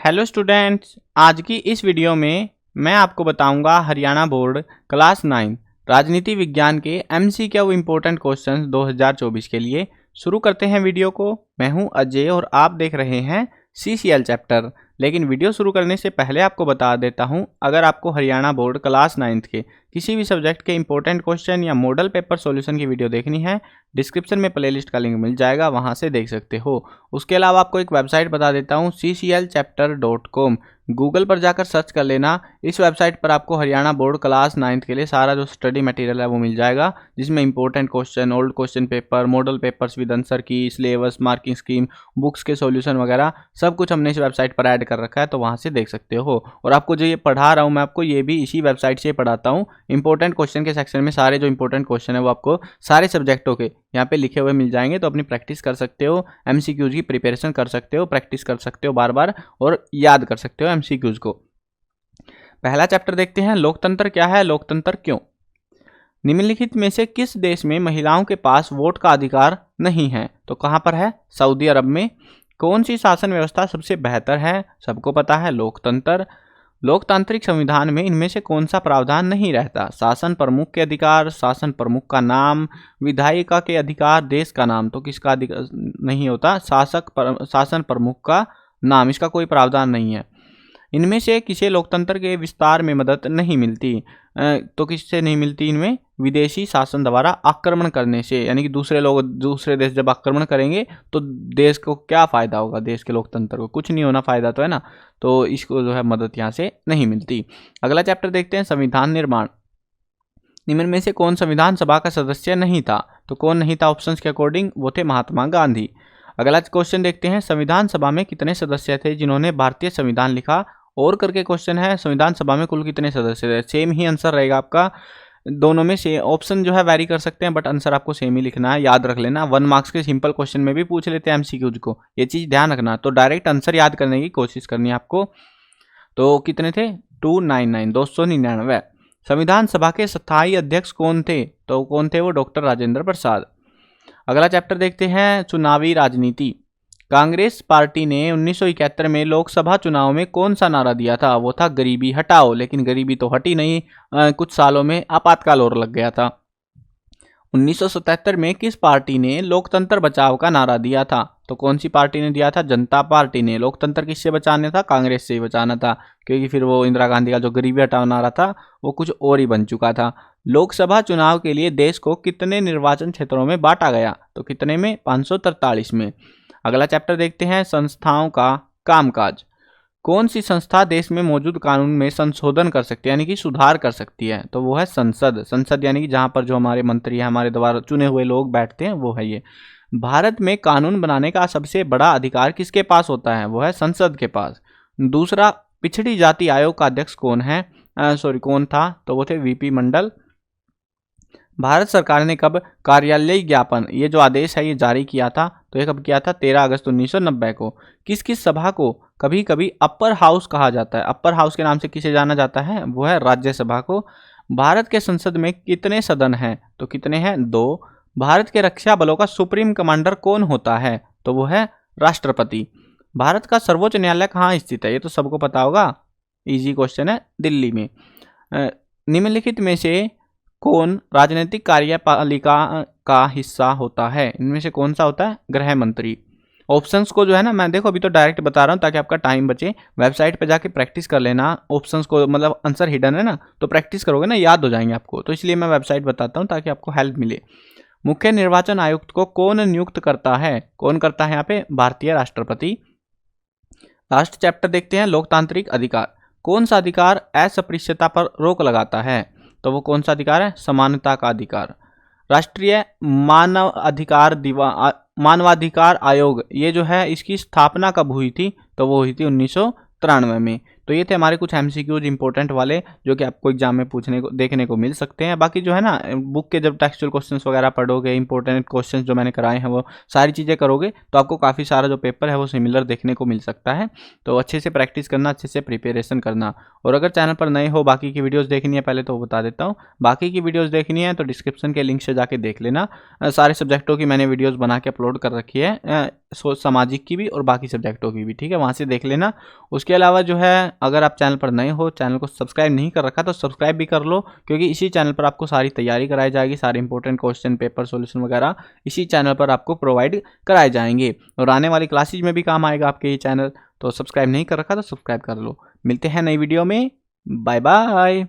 Hello students, आज की इस वीडियो में मैं आपको बताऊंगा हरियाणा बोर्ड क्लास 9 राजनीति विज्ञान के एमसीक्यू इम्पोर्टेंट क्वेश्चंस 2024 के लिए। शुरू करते हैं वीडियो को। मैं हूं अजय और आप देख रहे हैं सीसीएल चैप्टर। लेकिन वीडियो शुरू करने से पहले आपको बता देता हूं, अगर आपको हरियाणा बोर्ड क्लास 9 के किसी भी सब्जेक्ट के इंपॉर्टेंट क्वेश्चन या मॉडल पेपर सॉल्यूशन की वीडियो देखनी है, डिस्क्रिप्शन में प्लेलिस्ट का लिंक मिल जाएगा, वहां से देख सकते हो। उसके अलावा आपको एक वेबसाइट बता देता हूँ, cclchapter.com। गूगल पर जाकर सर्च कर लेना। इस वेबसाइट पर आपको हरियाणा बोर्ड क्लास 9 के लिए सारा जो स्टडी मटेरियल है वो मिल जाएगा, जिसमें important question, old question paper, model papers with answer की, सिलेबस, मार्किंग स्कीम, बुक्स के सॉल्यूशन वगैरह सब कुछ हमने इस वेबसाइट पर ऐड कर रखा है, तो वहाँ से देख सकते हो। और आपको जो ये पढ़ा रहा हूँ मैं, आपको ये भी इसी वेबसाइट से पढ़ाता हूँ। इंपॉर्टेंट क्वेश्चन के सेक्शन में सारे जो इंपॉर्टेंट क्वेश्चन है वो आपको सारे सब्जेक्टों के यहाँ पे लिखे हुए मिल जाएंगे, तो अपनी प्रैक्टिस कर सकते हो, एमसीक्यूज की प्रिपरेशन कर सकते हो, प्रैक्टिस कर सकते हो बार बार और याद कर सकते हो एमसीक्यूज को। पहला चैप्टर देखते हैं, लोकतंत्र क्या है, लोकतंत्र क्यों। निम्नलिखित में से किस देश में महिलाओं के पास वोट का अधिकार नहीं है? तो कहाँ पर है? सऊदी अरब में। कौन सी शासन व्यवस्था सबसे बेहतर है? सबको पता है, लोकतंत्र। लोकतांत्रिक संविधान में इनमें से कौन सा प्रावधान नहीं रहता? शासन प्रमुख के अधिकार, शासन प्रमुख का नाम, विधायिका के अधिकार, देश का नाम। तो किसका अधिकार नहीं होता? शासन प्रमुख का नाम, इसका कोई प्रावधान नहीं है। इनमें से किसे लोकतंत्र के विस्तार में मदद नहीं मिलती? तो किससे नहीं मिलती? इनमें विदेशी शासन द्वारा आक्रमण करने से, यानी कि दूसरे देश जब आक्रमण करेंगे तो देश को क्या फायदा होगा? देश के लोकतंत्र को कुछ नहीं होना, फायदा तो है ना। तो इसको जो है मदद यहाँ से नहीं मिलती। अगला चैप्टर देखते हैं, संविधान निर्माण। निम्न में से कौन संविधान सभा का सदस्य नहीं था? तो कौन नहीं था? ऑप्शंस के अकॉर्डिंग वो थे महात्मा गांधी। अगला क्वेश्चन देखते हैं, संविधान सभा में कितने सदस्य थे जिन्होंने भारतीय संविधान लिखा? और करके क्वेश्चन है, संविधान सभा में कुल कितने सदस्य थे? सेम ही आंसर रहेगा आपका, दोनों में से ऑप्शन जो है वैरी कर सकते हैं, बट आंसर आपको सेम ही लिखना है, याद रख लेना। 1 मार्क्स के सिंपल क्वेश्चन में भी पूछ लेते हैं एमसीक्यूज को, ये चीज ध्यान रखना। तो डायरेक्ट आंसर याद करने की कोशिश करनी है आपको। तो कितने थे? 299। संविधान सभा के स्थायी अध्यक्ष कौन थे? तो कौन थे वो? डॉक्टर राजेंद्र प्रसाद। अगला चैप्टर देखते हैं, चुनावी राजनीति। कांग्रेस पार्टी ने 1971 में लोकसभा चुनाव में कौन सा नारा दिया था? वो था गरीबी हटाओ। लेकिन गरीबी तो हटी नहीं, कुछ सालों में आपातकाल और लग गया था। 1977 में किस पार्टी ने लोकतंत्र बचाओ का नारा दिया था? तो कौन सी पार्टी ने दिया था? जनता पार्टी ने। लोकतंत्र किससे बचाना था? कांग्रेस से ही बचाना था, क्योंकि फिर वो इंदिरा गांधी का जो गरीबी हटाओ नारा था वो कुछ और ही बन चुका था। लोकसभा चुनाव के लिए देश को कितने निर्वाचन क्षेत्रों में बांटा गया? तो कितने में? 543 में। अगला चैप्टर देखते हैं, संस्थाओं का कामकाज। कौन सी संस्था देश में मौजूद कानून में संशोधन कर सकती है, यानी कि सुधार कर सकती है? तो वो है संसद। संसद यानी कि जहां पर जो हमारे मंत्री हैं, हमारे द्वारा चुने हुए लोग बैठते हैं, वो है ये। भारत में कानून बनाने का सबसे बड़ा अधिकार किसके पास होता है? वो है संसद के पास। दूसरा, पिछड़ी जाति आयोग का अध्यक्ष कौन है? कौन था? तो वो थे वीपी मंडल। भारत सरकार ने कब कार्यालय ज्ञापन, ये जो आदेश है, ये जारी किया था? तो ये कब किया था? 13 अगस्त 1990 को। किस किस सभा को कभी कभी अपर हाउस कहा जाता है? अपर हाउस के नाम से किसे जाना जाता है? वो है राज्यसभा को। भारत के संसद में कितने सदन हैं? तो कितने हैं? 2। भारत के रक्षा बलों का सुप्रीम कमांडर कौन होता है? तो वो है राष्ट्रपति। भारत का सर्वोच्च न्यायालय कहाँ स्थित है? ये तो सबको पता होगा, इजी क्वेश्चन है, दिल्ली में। निम्नलिखित में से कौन राजनीतिक कार्यपालिका का हिस्सा होता है? इनमें से कौन सा होता है? गृह मंत्री। ऑप्शंस को जो है ना, मैं देखो अभी तो डायरेक्ट बता रहा हूँ ताकि आपका टाइम बचे। वेबसाइट पे जाके प्रैक्टिस कर लेना ऑप्शंस को, मतलब आंसर हिडन है ना, तो प्रैक्टिस करोगे ना, याद हो जाएंगे आपको। तो इसलिए मैं वेबसाइट बताता हूँ ताकि आपको हेल्प मिले। मुख्य निर्वाचन आयुक्त को कौन नियुक्त करता है? कौन करता है यहाँ पे? भारतीय राष्ट्रपति। लास्ट चैप्टर देखते हैं, लोकतांत्रिक अधिकार। कौन सा अधिकार अस्पृश्यता पर रोक लगाता है? तो वो कौन सा अधिकार है? समानता का अधिकार। राष्ट्रीय मानवाधिकार आयोग, ये जो है इसकी स्थापना कब हुई थी? तो वो हुई थी 1993 में। तो ये थे हमारे कुछ MCQs इंपॉर्टेंट वाले जो कि आपको एग्जाम में देखने को मिल सकते हैं। बाकी जो है ना बुक के जब टेक्सचुअल क्वेश्चंस वगैरह पढ़ोगे, इंपॉर्टेंट क्वेश्चंस जो मैंने कराए हैं वो सारी चीज़ें करोगे तो आपको काफ़ी सारा जो पेपर है वो सिमिलर देखने को मिल सकता है। तो अच्छे से प्रैक्टिस करना, अच्छे से प्रिपरेशन करना। और अगर चैनल पर नए हो, बाकी की वीडियोस देखनी है पहले तो बता देता हूँ, बाकी की वीडियोस देखनी है तो डिस्क्रिप्शन के लिंक से जाके देख लेना। सारे सब्जेक्टों की मैंने वीडियोस बना के अपलोड कर रखी है, सामाजिक की भी और बाकी सब्जेक्टों की भी, ठीक है, वहाँ से देख लेना। उसके अलावा जो है अगर आप चैनल पर नए हो, चैनल को सब्सक्राइब नहीं कर रखा तो सब्सक्राइब भी कर लो, क्योंकि इसी चैनल पर आपको सारी तैयारी कराई जाएगी, सारे इंपॉर्टेंट क्वेश्चन पेपर सॉल्यूशन वगैरह इसी चैनल पर आपको प्रोवाइड कराए जाएंगे और आने वाली क्लासेज में भी काम आएगा आपके ये चैनल। तो सब्सक्राइब नहीं कर रखा तो सब्सक्राइब कर लो। मिलते हैं नई वीडियो में, बाय बाय।